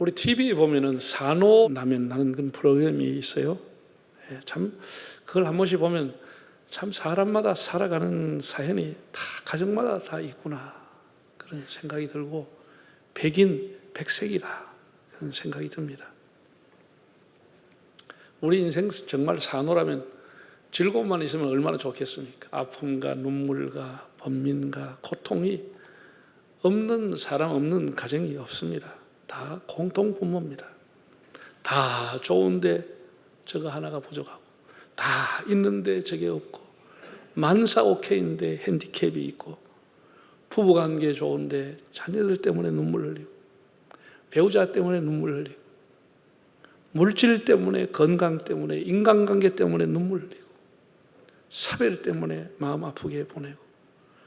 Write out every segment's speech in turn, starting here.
우리 TV에 보면은 산호라면 나는 그런 프로그램이 있어요. 참 그걸 한 번씩 보면 참 사람마다 살아가는 사연이 다 가정마다 다 있구나 그런 생각이 들고 백인 백색이다 그런 생각이 듭니다. 우리 인생 정말 산호라면 즐거움만 있으면 얼마나 좋겠습니까? 아픔과 눈물과 번민과 고통이 없는 사람 없는 가정이 없습니다. 다 공통 분모입니다. 다 좋은데 저거 하나가 부족하고 다 있는데 저게 없고 만사 오케이인데 핸디캡이 있고 부부관계 좋은데 자녀들 때문에 눈물 흘리고 배우자 때문에 눈물 흘리고 물질 때문에 건강 때문에 인간관계 때문에 눈물 흘리고 사별 때문에 마음 아프게 보내고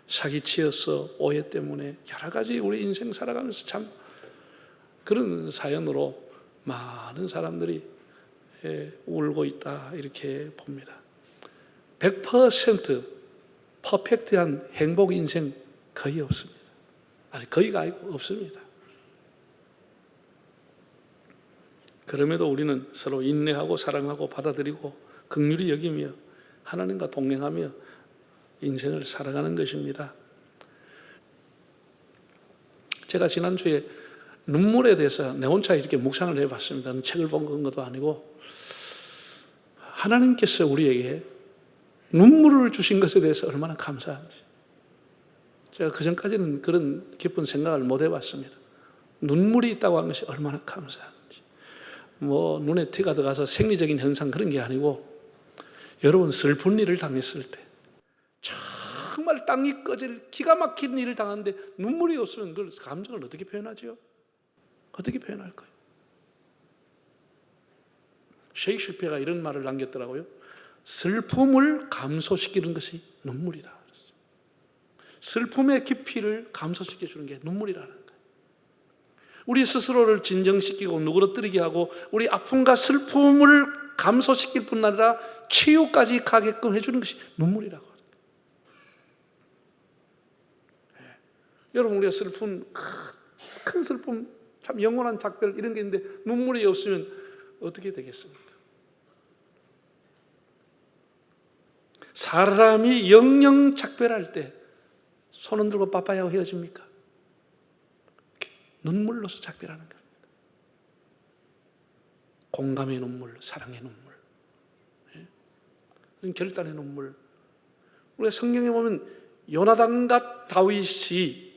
사기치어서 오해 때문에 여러 가지 우리 인생 살아가면서 참 그런 사연으로 많은 사람들이 울고 있다 이렇게 봅니다. 100% 퍼펙트한 행복 인생 거의 없습니다. 아니 거의가 아니고 없습니다. 그럼에도 우리는 서로 인내하고 사랑하고 받아들이고 긍휼히 여기며 하나님과 동행하며 인생을 살아가는 것입니다. 제가 지난주에 눈물에 대해서 내 혼자 이렇게 묵상을 해봤습니다. 책을 본 것도 아니고 하나님께서 우리에게 눈물을 주신 것에 대해서 얼마나 감사한지 제가 그전까지는 그런 깊은 생각을 못 해봤습니다. 눈물이 있다고 하는 것이 얼마나 감사한지 눈에 티가 들어가서 생리적인 현상 그런 게 아니고 여러분 슬픈 일을 당했을 때 정말 땅이 꺼질 기가 막힌 일을 당하는데 눈물이 없으면 그 감정을 어떻게 표현하죠? 어떻게 표현할 거예요? 셰익스피어가 이런 말을 남겼더라고요. 슬픔을 감소시키는 것이 눈물이다. 슬픔의 깊이를 감소시켜주는 게 눈물이라는 거예요. 우리 스스로를 진정시키고 누그러뜨리게 하고 우리 아픔과 슬픔을 감소시킬 뿐 아니라 치유까지 가게끔 해주는 것이 눈물이라고 합니다. 여러분 우리가 슬픈 큰 슬픔 참 영원한 작별 이런 게 있는데 눈물이 없으면 어떻게 되겠습니까? 사람이 영영 작별할 때 손 흔들고 빠빠이하고 헤어집니까? 눈물로서 작별하는 겁니다. 공감의 눈물, 사랑의 눈물, 결단의 눈물. 우리가 성경에 보면 요나단과 다윗이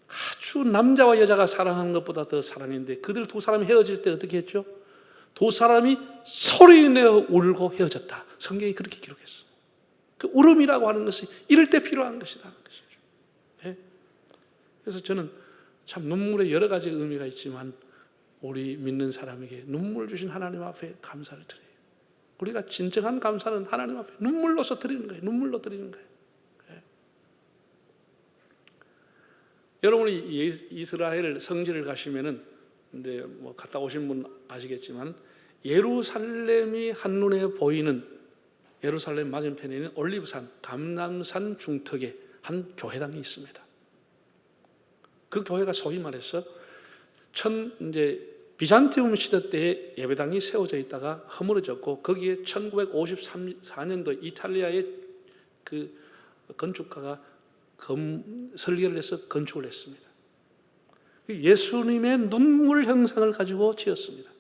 아주 남자와 여자가 사랑하는 것보다 더 사랑했는데 그들 두 사람이 헤어질 때 어떻게 했죠? 두 사람이 소리내어 울고 헤어졌다. 성경이 그렇게 기록했어요. 그 울음이라고 하는 것이 이럴 때 필요한 것이다. 그래서 저는 참 눈물에 여러 가지 의미가 있지만 우리 믿는 사람에게 눈물 주신 하나님 앞에 감사를 드려요. 우리가 진정한 감사는 하나님 앞에 눈물로서 드리는 거예요. 눈물로 드리는 거예요. 여러분이 이스라엘 성지를 가시면은 근데 갔다 오신 분 아시겠지만 예루살렘이 한눈에 보이는 예루살렘 맞은편에 있는 올리브산 감람산 중턱에 한 교회당이 있습니다. 그 교회가 소위 말해서 비잔티움 시대 때에 예배당이 세워져 있다가 허물어졌고 거기에 1954년도 이탈리아의 그 건축가가 설계를 해서 건축을 했습니다. 예수님의 눈물 형상을 가지고 지었습니다.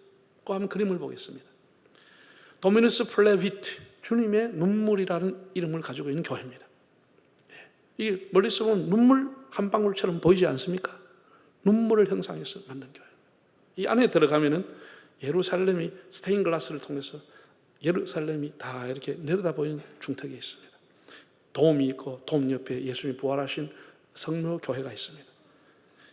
그 한번 그림을 보겠습니다. 도미누스 플레비트 주님의 눈물이라는 이름을 가지고 있는 교회입니다. 이게 멀리서 보면 눈물 한 방울처럼 보이지 않습니까? 눈물을 형상해서 만든 교회. 이 안에 들어가면은 예루살렘이 스테인 글라스를 통해서 예루살렘이 다 이렇게 내려다 보이는 중턱에 있습니다. 돔이 있고 돔 옆에 예수님이 부활하신 성묘 교회가 있습니다.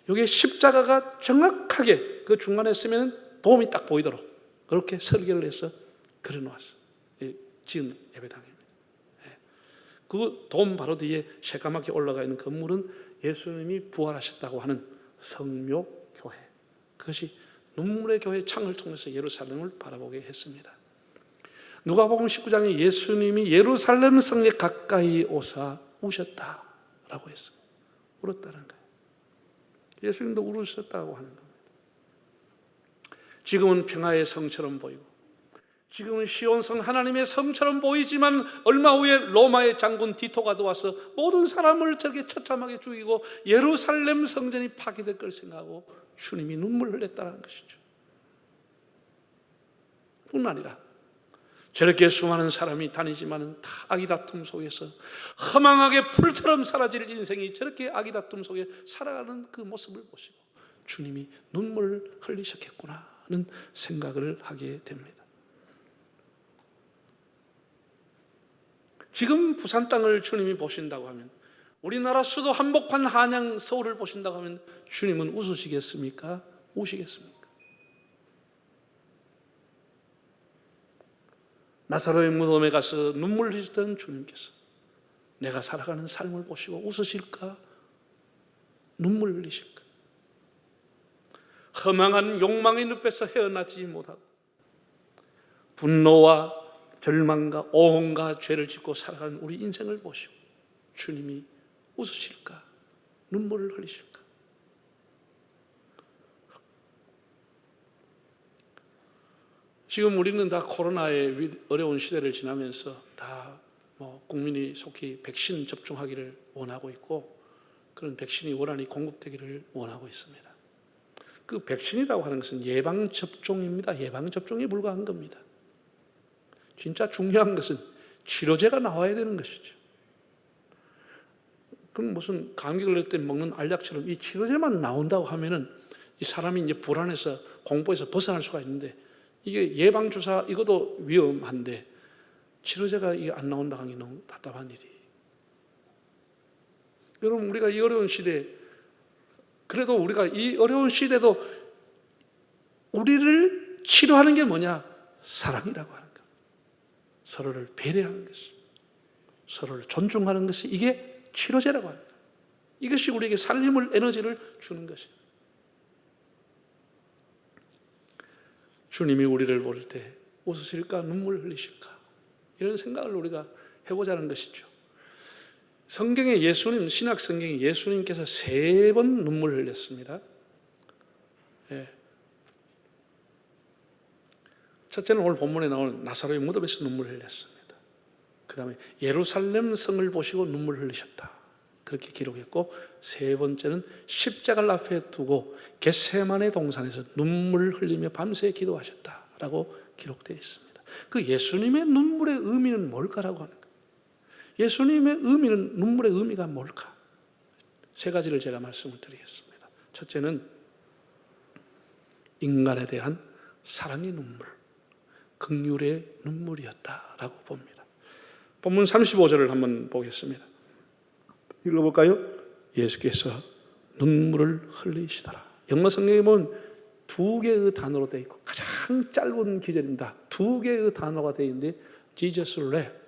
여기에 십자가가 정확하게 그 중간에 쓰면 돔이 딱 보이도록 그렇게 설계를 해서 그려놓았어요. 지은 예배당입니다. 그 돔 바로 뒤에 새까맣게 올라가 있는 건물은 예수님이 부활하셨다고 하는 성묘 교회. 그것이 눈물의 교회 창을 통해서 예루살렘을 바라보게 했습니다. 누가복음 19장에 예수님이 예루살렘 성에 가까이 오사 우셨다라고 했어요. 울었다는 거예요. 예수님도 울으셨다고 하는 겁니다. 지금은 평화의 성처럼 보이고, 지금은 시온성 하나님의 성처럼 보이지만 얼마 후에 로마의 장군 디토가 들어와서 모든 사람을 저렇게 처참하게 죽이고 예루살렘 성전이 파괴될 걸 생각하고 주님이 눈물을 흘렸다는 것이죠. 뿐 아니라 저렇게 수많은 사람이 다니지만 다 아기다툼 속에서 허망하게 풀처럼 사라질 인생이 저렇게 아기다툼 속에 살아가는 그 모습을 보시고 주님이 눈물을 흘리셨겠구나 하는 생각을 하게 됩니다. 지금 부산 땅을 주님이 보신다고 하면, 우리나라 수도 한복판 한양 서울을 보신다고 하면 주님은 웃으시겠습니까? 우시겠습니까? 나사로의 무덤에 가서 눈물 흘리셨던 주님께서 내가 살아가는 삶을 보시고 웃으실까? 눈물 흘리실까? 허망한 욕망의 늪에서 헤어나지 못하고 분노와 절망과 오혼과 죄를 짓고 살아가는 우리 인생을 보시고 주님이 웃으실까? 눈물을 흘리실까? 지금 우리는 다 코로나의 어려운 시대를 지나면서 다 국민이 속히 백신 접종하기를 원하고 있고, 그런 백신이 원활히 공급되기를 원하고 있습니다. 그 백신이라고 하는 것은 예방접종입니다. 예방접종에 불과한 겁니다. 진짜 중요한 것은 치료제가 나와야 되는 것이죠. 그럼 무슨 감기 걸릴 때 먹는 알약처럼 이 치료제만 나온다고 하면은 이 사람이 이제 불안해서 공포에서 벗어날 수가 있는데, 이게 예방주사 이것도 위험한데 치료제가 이게 안 나온다고 하는 게 너무 답답한 일이. 여러분, 우리가 이 어려운 시대에, 그래도 우리가 이 어려운 시대도 우리를 치료하는 게 뭐냐? 사랑이라고 하는 것. 서로를 배려하는 것이, 서로를 존중하는 것이, 이게 치료제라고 합니다. 이것이 우리에게 살림을, 에너지를 주는 것입니다. 주님이 우리를 볼 때 웃으실까? 눈물 흘리실까? 이런 생각을 우리가 해보자는 것이죠. 성경에 예수님, 신약 성경에 예수님께서 3번 눈물 흘렸습니다. 예. 첫째는 오늘 본문에 나오는 나사로의 무덤에서 눈물 흘렸습니다. 그 다음에 예루살렘 성을 보시고 눈물 흘리셨다, 그렇게 기록했고, 3번째는 십자가를 앞에 두고 겟세마네 동산에서 눈물을 흘리며 밤새 기도하셨다라고 기록되어 있습니다. 그 예수님의 눈물의 의미는 뭘까라고 하는 거예요. 예수님의 의미는, 눈물의 의미가 뭘까? 3가지를 제가 말씀을 드리겠습니다. 첫째는 인간에 대한 사랑의 눈물, 긍휼의 눈물이었다라고 봅니다. 본문 35절을 한번 보겠습니다. 읽어볼까요? 예수께서 눈물을 흘리시더라. 영어 성경에 보면 2개의 단어로 되어 있고 가장 짧은 기절입니다. 2개의 단어가 되어 있는데 Jesus wept,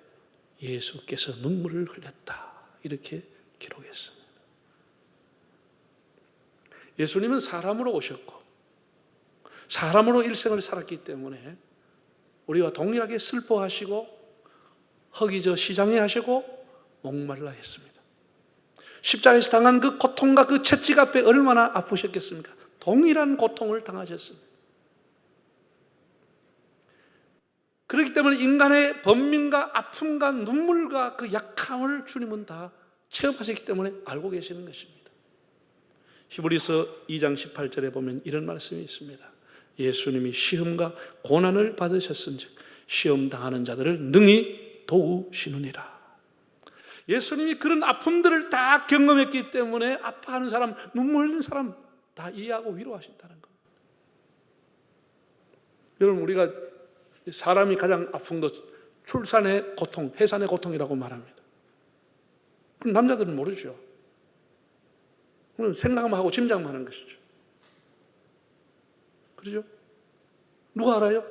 예수께서 눈물을 흘렸다, 이렇게 기록했습니다. 예수님은 사람으로 오셨고 사람으로 일생을 살았기 때문에 우리와 동일하게 슬퍼하시고 허기져 시장해 하시고 목말라 했습니다. 십자가에서 당한 그 고통과 그 채찍 앞에 얼마나 아프셨겠습니까? 동일한 고통을 당하셨습니다. 그렇기 때문에 인간의 번민과 아픔과 눈물과 그 약함을 주님은 다 체험하셨기 때문에 알고 계시는 것입니다. 히브리서 2장 18절에 보면 이런 말씀이 있습니다. 예수님이 시험과 고난을 받으셨은즉 시험 당하는 자들을 능히 도우시느니라. 예수님이 그런 아픔들을 다 경험했기 때문에 아파하는 사람, 눈물 흘리는 사람 다 이해하고 위로하신다는 겁니다. 여러분, 우리가 사람이 가장 아픈 것, 출산의 고통, 해산의 고통이라고 말합니다. 그럼 남자들은 모르죠. 생각만 하고 짐작만 하는 것이죠. 그렇죠? 누가 알아요?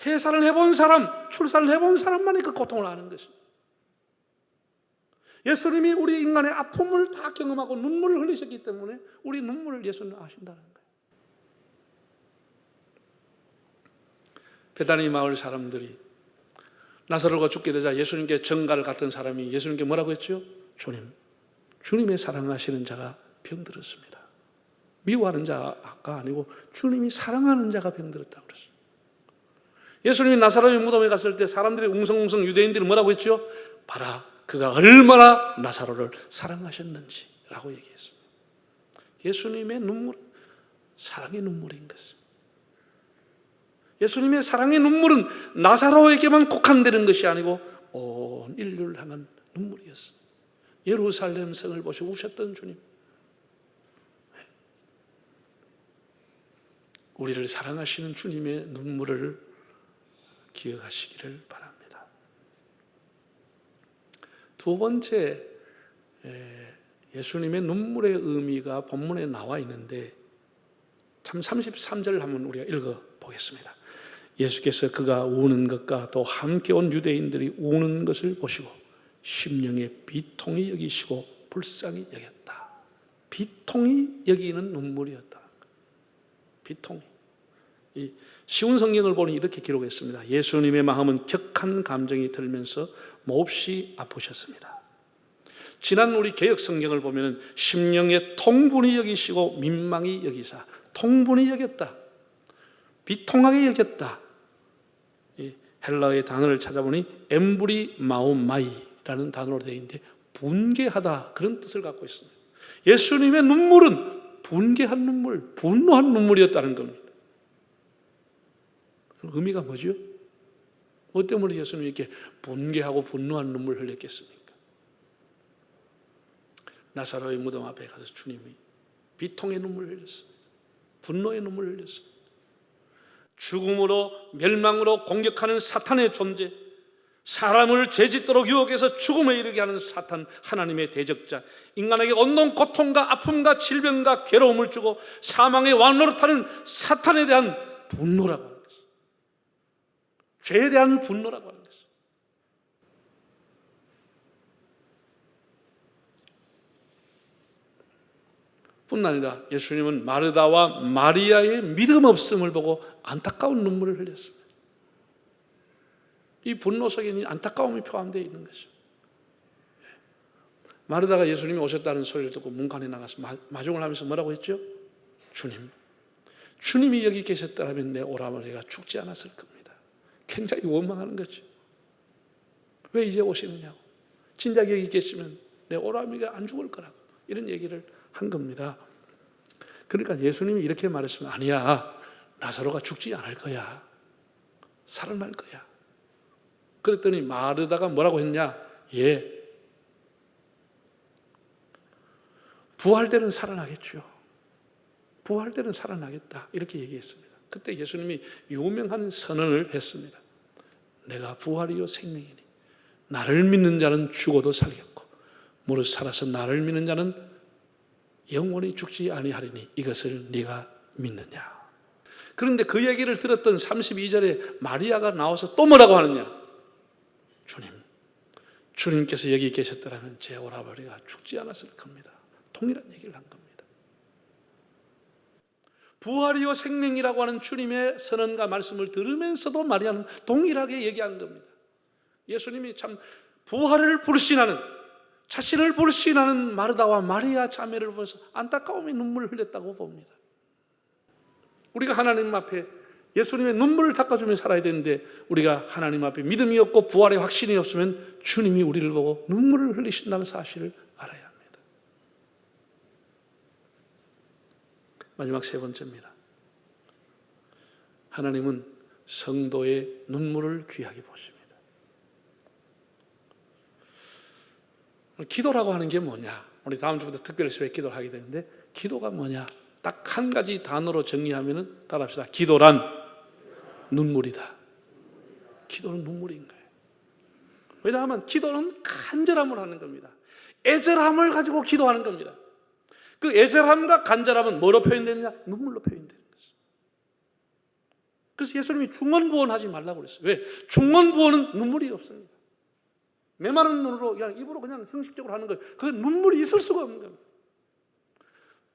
해산을 해본 사람, 출산을 해본 사람만이 그 고통을 아는 것입니다. 예수님이 우리 인간의 아픔을 다 경험하고 눈물을 흘리셨기 때문에 우리 눈물을 예수님은 아신다는 거예요. 베다니 마을 사람들이 나사로가 죽게 되자 예수님께 정가를 갔던 사람이 예수님께 뭐라고 했죠? 주님, 주님의 사랑하시는 자가 병들었습니다. 미워하는 자가 아니고 주님이 사랑하는 자가 병들었다고 그랬어요. 예수님이 나사로의 무덤에 갔을 때 사람들이 웅성웅성 유대인들이 뭐라고 했죠? 봐라, 그가 얼마나 나사로를 사랑하셨는지라고 얘기했어요. 예수님의 눈물은 사랑의 눈물인 것입니다. 예수님의 사랑의 눈물은 나사로에게만 국한되는 것이 아니고 온 인류를 향한 눈물이었습니다. 예루살렘 성을 보시고 우셨던 주님, 우리를 사랑하시는 주님의 눈물을 기억하시기를 바랍니다. 두 번째, 예수님의 눈물의 의미가 본문에 나와 있는데 참 33절을 한번 우리가 읽어보겠습니다. 예수께서 그가 우는 것과 또 함께 온 유대인들이 우는 것을 보시고 심령에 비통히 여기시고 불쌍히 여겼다. 비통히 여기는 눈물이었다. 비통히. 이 쉬운 성경을 보니 이렇게 기록했습니다. 예수님의 마음은 격한 감정이 들면서 몹시 아프셨습니다. 지난 우리 개역 성경을 보면 심령에 통분히 여기시고 민망히 여기사, 통분히 여겼다, 비통하게 여겼다. 이 헬라어의 단어를 찾아보니 엠브리 마오마이라는 단어로 되어 있는데 분개하다, 그런 뜻을 갖고 있습니다. 예수님의 눈물은 분개한 눈물, 분노한 눈물이었다는 겁니다. 의미가 뭐죠? 뭐 때문에 예수님이 이렇게 분개하고 분노한 눈물을 흘렸겠습니까? 나사로의 무덤 앞에 가서 주님이 비통의 눈물을 흘렸습니다. 분노의 눈물을 흘렸습니다. 죽음으로 멸망으로 공격하는 사탄의 존재, 사람을 죄짓도록 유혹해서 죽음에 이르게 하는 사탄, 하나님의 대적자, 인간에게 온통 고통과 아픔과 질병과 괴로움을 주고 사망의 왕노릇하는 사탄에 대한 분노라고 하는 것입니다. 죄에 대한 분노라고 하는 것입니다. 뿐만 아니라 예수님은 마르다와 마리아의 믿음 없음을 보고 안타까운 눈물을 흘렸습니다. 이 분노 속에는 안타까움이 포함되어 있는 것이죠. 마르다가 예수님이 오셨다는 소리를 듣고 문간에 나가서 마중을 하면서 뭐라고 했죠? 주님이 여기 계셨더라면 내 오라버니가 죽지 않았을 겁니다. 굉장히 원망하는 거죠. 왜 이제 오시느냐고. 진작 여기 계시면 내 오라버니가 안 죽을 거라고, 이런 얘기를 한 겁니다. 그러니까 예수님이 이렇게 말했으면, 아니야, 나사로가 죽지 않을 거야, 살아날 거야. 그랬더니 마르다가 뭐라고 했냐? 부활 때는 살아나겠죠. 부활 때는 살아나겠다, 이렇게 얘기했습니다. 그때 예수님이 유명한 선언을 했습니다. 내가 부활이요 생명이니 나를 믿는 자는 죽어도 살겠고 무릇 살아서 나를 믿는 자는 영원히 죽지 아니하리니 이것을 네가 믿느냐. 그런데 그 얘기를 들었던 32절에 마리아가 나와서 또 뭐라고 하느냐? 주님께서 여기 계셨더라면 제 오라버니가 죽지 않았을 겁니다. 동일한 얘기를 한 겁니다. 부활이요 생명이라고 하는 주님의 선언과 말씀을 들으면서도 마리아는 동일하게 얘기한 겁니다. 예수님이 참 부활을 불신하는, 자신을 불신하는 마르다와 마리아 자매를 보면서 안타까움의 눈물을 흘렸다고 봅니다. 우리가 하나님 앞에 예수님의 눈물을 닦아주며 살아야 되는데 우리가 하나님 앞에 믿음이 없고 부활의 확신이 없으면 주님이 우리를 보고 눈물을 흘리신다는 사실을 알아야 합니다. 마지막 세 번째입니다. 하나님은 성도의 눈물을 귀하게 보십니다. 기도라고 하는 게 뭐냐? 우리 다음 주부터 특별히 수요 기도를 하게 되는데, 기도가 뭐냐? 딱 한 가지 단어로 정리하면 따라합시다. 기도란 눈물이다. 기도는 눈물인 거예요. 왜냐하면 기도는 간절함을 하는 겁니다. 애절함을 가지고 기도하는 겁니다. 그 애절함과 간절함은 뭐로 표현되느냐? 눈물로 표현되는 것이죠. 그래서 예수님이 중언부언하지 말라고 그랬어요. 왜? 중언부언은 눈물이 없습니다. 메마른 눈으로 그냥 입으로 그냥 형식적으로 하는 거예요. 그 눈물이 있을 수가 없는 겁니다.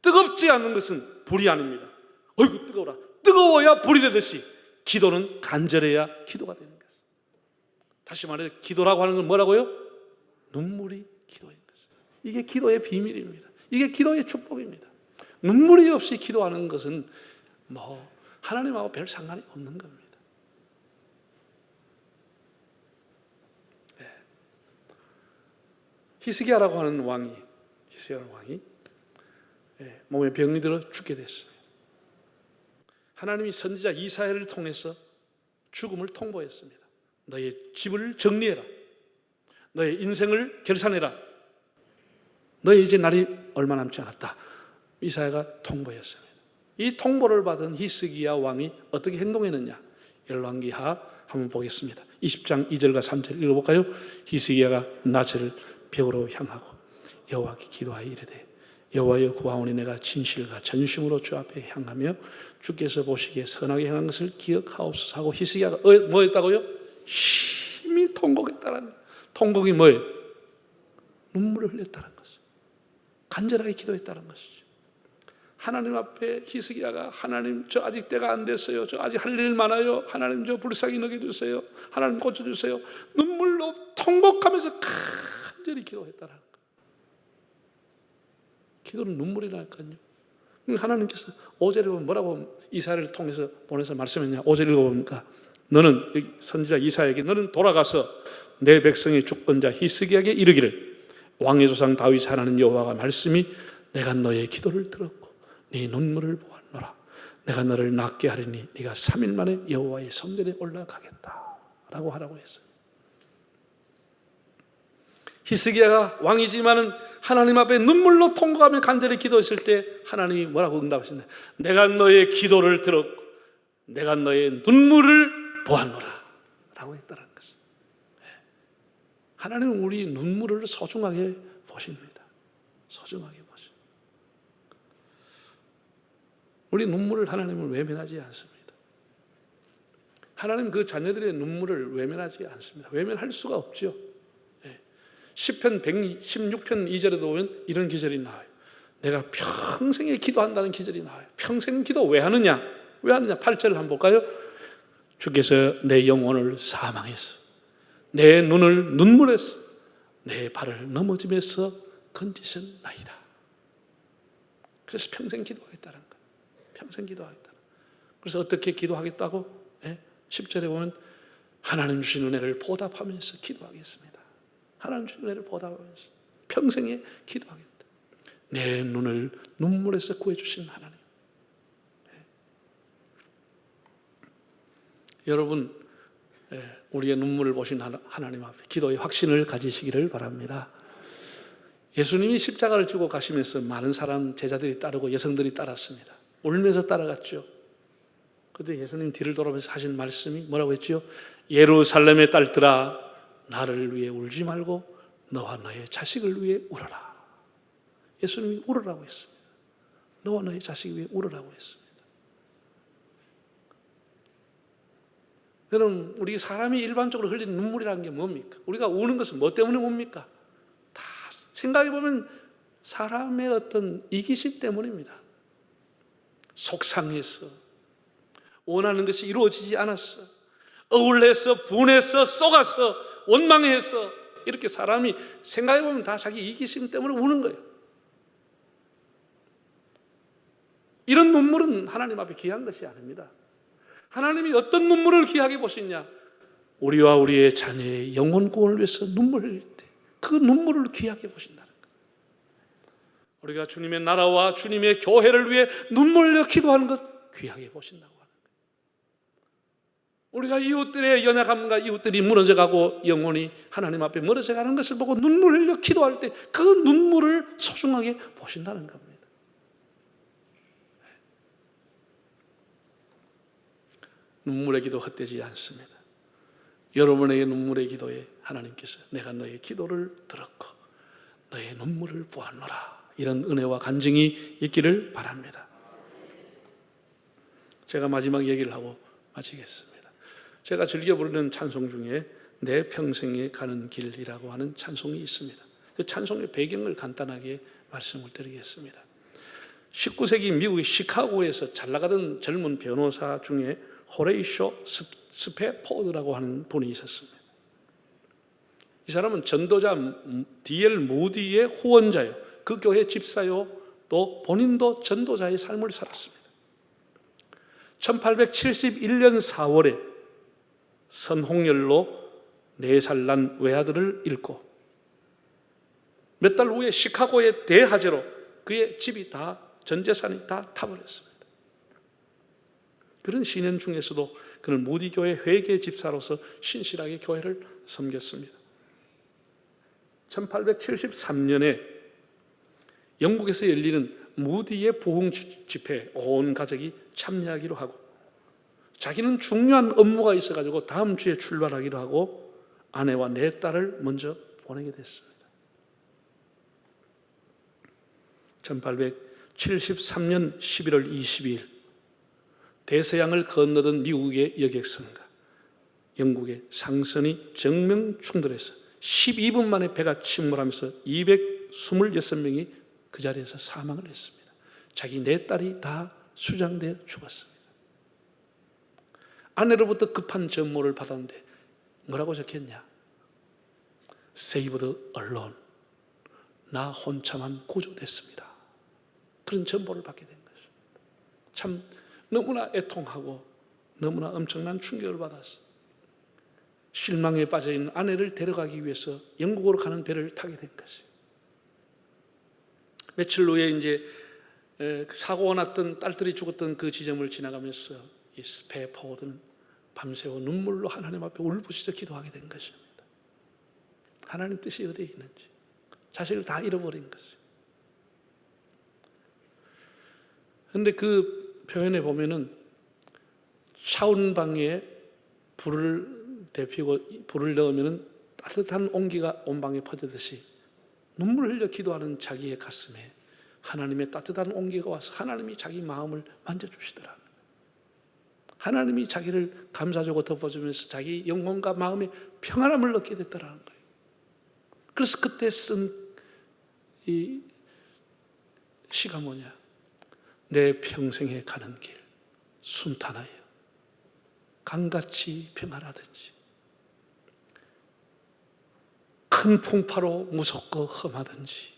뜨겁지 않는 것은 불이 아닙니다. 어이구 뜨거워라. 뜨거워야 불이 되듯이 기도는 간절해야 기도가 되는 것입니다. 다시 말해 기도라고 하는 건 뭐라고요? 눈물이 기도인 것입니다. 이게 기도의 비밀입니다. 이게 기도의 축복입니다. 눈물이 없이 기도하는 것은 하나님하고 별 상관이 없는 겁니다. 히스기야라고 하는 왕이 몸에 병이 들어 죽게 됐어요. 하나님이 선지자 이사야를 통해서 죽음을 통보했습니다. 너의 집을 정리해라. 너의 인생을 결산해라. 너의 이제 날이 얼마 남지 않았다. 이사야가 통보했습니다. 이 통보를 받은 히스기야 왕이 어떻게 행동했느냐? 열왕기하 한번 보겠습니다. 20장 2절과 3절 읽어볼까요? 히스기야가 낮을 벽으로 향하고 여호와께 기도하여 이르되 여호와여 구하오니 내가 진실과 전심으로 주 앞에 향하며 주께서 보시기에 선하게 행한 것을 기억하옵소서 하고 히스기야가 뭐 했다고요? 심히 통곡했다는 거예요. 통곡이 뭐예요? 눈물을 흘렸다는 것이죠. 간절하게 기도했다는 것이죠. 하나님 앞에 히스기야가 하나님 저 아직 때가 안 됐어요. 저 아직 할 일 많아요. 하나님 저 불쌍히 여겨주세요. 하나님 고쳐주세요. 눈물로 통곡하면서 간절히 기도했다는 거예요. 기도는 눈물이 나니까요. 하나님께서 5절에 보면 뭐라고 이사야를 통해서 보내서 말씀했냐? 5절 읽어보니까 너는 선지자 이사야에게 너는 돌아가서 내 백성의 주권자 히스기야에게 이르기를 왕의 조상 다윗이 하나님 여호와가 말씀이 내가 너의 기도를 들었고 네 눈물을 보았노라. 내가 너를 낫게 하리니 네가 3일 만에 여호와의 성전에 올라가겠다 라고 하라고 했어요. 히스기야가 왕이지만은 하나님 앞에 눈물로 통곡하며 간절히 기도했을 때 하나님이 뭐라고 응답하셨냐? 내가 너의 기도를 들었고 내가 너의 눈물을 보았노라 라고 했다는 것이죠. 하나님은 우리 눈물을 소중하게 보십니다. 소중하게 보십니다. 우리 눈물을 하나님은 외면하지 않습니다. 하나님 그 자녀들의 눈물을 외면하지 않습니다. 외면할 수가 없죠. 시편 116편 2절에도 보면 이런 기절이 나와요. 내가 평생에 기도한다는 기절이 나와요. 평생 기도 왜 하느냐? 왜 하느냐? 8절을 한번 볼까요? 주께서 내 영혼을 사망했어. 내 눈을 눈물했어. 내 발을 넘어짐에서 건지셨나이다. 그래서 평생 기도하겠다는 거예요. 평생 기도하겠다. 그래서 어떻게 기도하겠다고? 10절에 보면 하나님 주신 은혜를 보답하면서 기도하겠습니다. 하나님 주신 은혜를 보답하면서 평생에 기도하겠다. 내 눈을 눈물에서 구해주신 하나님. 여러분, 우리의 눈물을 보신 하나님 앞에 기도의 확신을 가지시기를 바랍니다. 예수님이 십자가를 지고 가시면서 많은 사람 제자들이 따르고 여성들이 따랐습니다. 울면서 따라갔죠. 그런데 예수님 뒤를 돌아보면서 하신 말씀이 뭐라고 했죠? 예루살렘의 딸들아 나를 위해 울지 말고 너와 너의 자식을 위해 울어라. 예수님이 울으라고 했습니다. 너와 너의 자식 위해 울으라고 했습니다. 여러분, 우리 사람이 일반적으로 흘리는 눈물이라는 게 뭡니까? 우리가 우는 것은 뭐 때문에 웁니까? 다 생각해 보면 사람의 어떤 이기심 때문입니다. 속상해서 원하는 것이 이루어지지 않았어. 억울해서 분해서 쏘가서 원망해서 이렇게 사람이 생각해 보면 다 자기 이기심 때문에 우는 거예요. 이런 눈물은 하나님 앞에 귀한 것이 아닙니다. 하나님이 어떤 눈물을 귀하게 보시냐? 우리와 우리의 자녀의 영혼 구원을 위해서 눈물 흘릴 때 그 눈물을 귀하게 보신다는 거예요. 우리가 주님의 나라와 주님의 교회를 위해 눈물 흘려 기도하는 것 귀하게 보신다고 하는 거예요. 우리가 이웃들의 연약함과 이웃들이 무너져가고 영혼이 하나님 앞에 멀어져가는 것을 보고 눈물 흘려 기도할 때 그 눈물을 소중하게 보신다는 겁니다. 눈물의 기도 헛되지 않습니다. 여러분의 눈물의 기도에 하나님께서 내가 너의 기도를 들었고 너의 눈물을 보았노라 이런 은혜와 간증이 있기를 바랍니다. 제가 마지막 얘기를 하고 마치겠습니다. 제가 즐겨 부르는 찬송 중에 내 평생에 가는 길이라고 하는 찬송이 있습니다. 그 찬송의 배경을 간단하게 말씀을 드리겠습니다. 19세기 미국의 시카고에서 잘 나가던 젊은 변호사 중에 호레이쇼 스페포드라고 하는 분이 있었습니다. 이 사람은 전도자 D.L. 무디의 후원자요. 그 교회 집사요. 또 본인도 전도자의 삶을 살았습니다. 1871년 4월에 선홍열로 4살 난 외아들을 잃고 몇 달 후에 시카고의 대화재로 그의 집이 다, 전 재산이 다 타버렸습니다. 그런 시년 중에서도 그는 무디교회 회계 집사로서 신실하게 교회를 섬겼습니다. 1873년에 영국에서 열리는 무디의 부흥 집회에 온 가족이 참여하기로 하고, 자기는 중요한 업무가 있어가지고 다음 주에 출발하기로 하고 아내와 4딸을 먼저 보내게 됐습니다. 1873년 11월 22일 대서양을 건너던 미국의 여객선과 영국의 상선이 정면 충돌해서 12분 만에 배가 침몰하면서 226명이 그 자리에서 사망을 했습니다. 자기 4딸이 다 수장되어 죽었습니다. 아내로부터 급한 전보를 받았는데 뭐라고 적혔냐? Saved alone. 나 혼자만 구조됐습니다. 그런 전보를 받게 된 것입니다. 참 너무나 애통하고 너무나 엄청난 충격을 받았어요. 실망에 빠져있는 아내를 데려가기 위해서 영국으로 가는 배를 타게 된 것이에요. 며칠 후에 이제 사고가 났던 딸들이 죽었던 그 지점을 지나가면서 이 스페포드는 밤새워 눈물로 하나님 앞에 울부짖어 기도하게 된 것입니다. 하나님 뜻이 어디에 있는지, 자식을 다 잃어버린 것이에요. 그런데 그 표현에 보면은 차온방에 불을 데피고 불을 넣으면은 따뜻한 온기가 온 방에 퍼지듯이 눈물을 흘려 기도하는 자기의 가슴에 하나님의 따뜻한 온기가 와서 하나님이 자기 마음을 만져주시더라. 하나님이 자기를 감싸주고 덮어주면서 자기 영혼과 마음의 평안함을 얻게 됐다라는 거예요. 그래서 그때 쓴 이 시가 뭐냐? 내 평생에 가는 길 순탄하여 강같이 평안하든지 큰 풍파로 무섭고 험하든지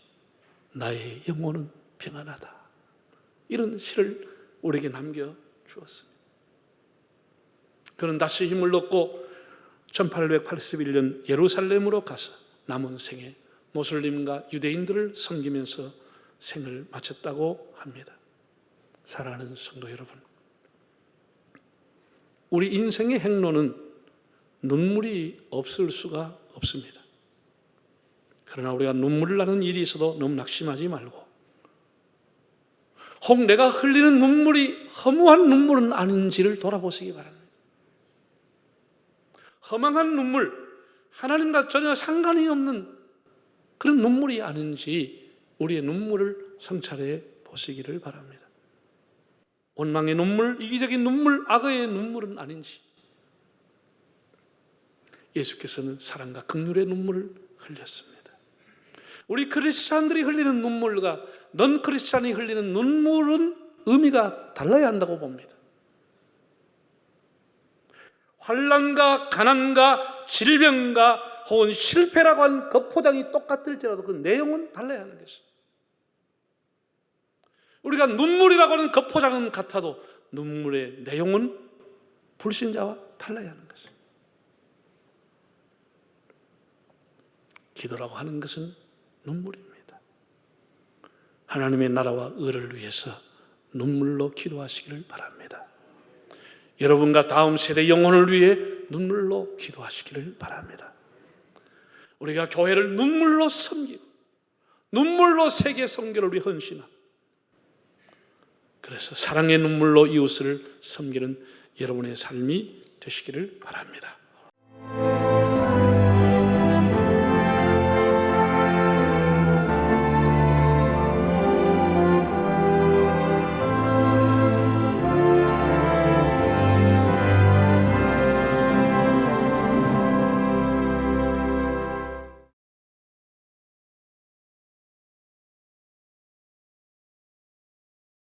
나의 영혼은 평안하다. 이런 시를 우리에게 남겨주었습니다. 그는 다시 힘을 얻고 1881년 예루살렘으로 가서 남은 생에 모슬림과 유대인들을 섬기면서 생을 마쳤다고 합니다. 사랑하는 성도 여러분, 우리 인생의 행로는 눈물이 없을 수가 없습니다. 그러나 우리가 눈물을 나는 일이 있어도 너무 낙심하지 말고, 혹 내가 흘리는 눈물이 허무한 눈물은 아닌지를 돌아보시기 바랍니다. 허망한 눈물, 하나님과 전혀 상관이 없는 그런 눈물이 아닌지 우리의 눈물을 성찰해 보시기를 바랍니다. 원망의 눈물, 이기적인 눈물, 악의 눈물은 아닌지, 예수께서는 사랑과 긍휼의 눈물을 흘렸습니다. 우리 크리스찬들이 흘리는 눈물과 넌 크리스찬이 흘리는 눈물은 의미가 달라야 한다고 봅니다. 환난과 가난과 질병과 혹은 실패라고 한 그 포장이 똑같을지라도 그 내용은 달라야 하는 것입니다. 우리가 눈물이라고 하는 그 포장은 같아도 눈물의 내용은 불신자와 달라야 하는 것입니다. 기도라고 하는 것은 눈물입니다. 하나님의 나라와 의를 위해서 눈물로 기도하시기를 바랍니다. 여러분과 다음 세대 영혼을 위해 눈물로 기도하시기를 바랍니다. 우리가 교회를 눈물로 섬기고 눈물로 세계 선교를 위해 헌신하고, 그래서 사랑의 눈물로 이웃을 섬기는 여러분의 삶이 되시기를 바랍니다.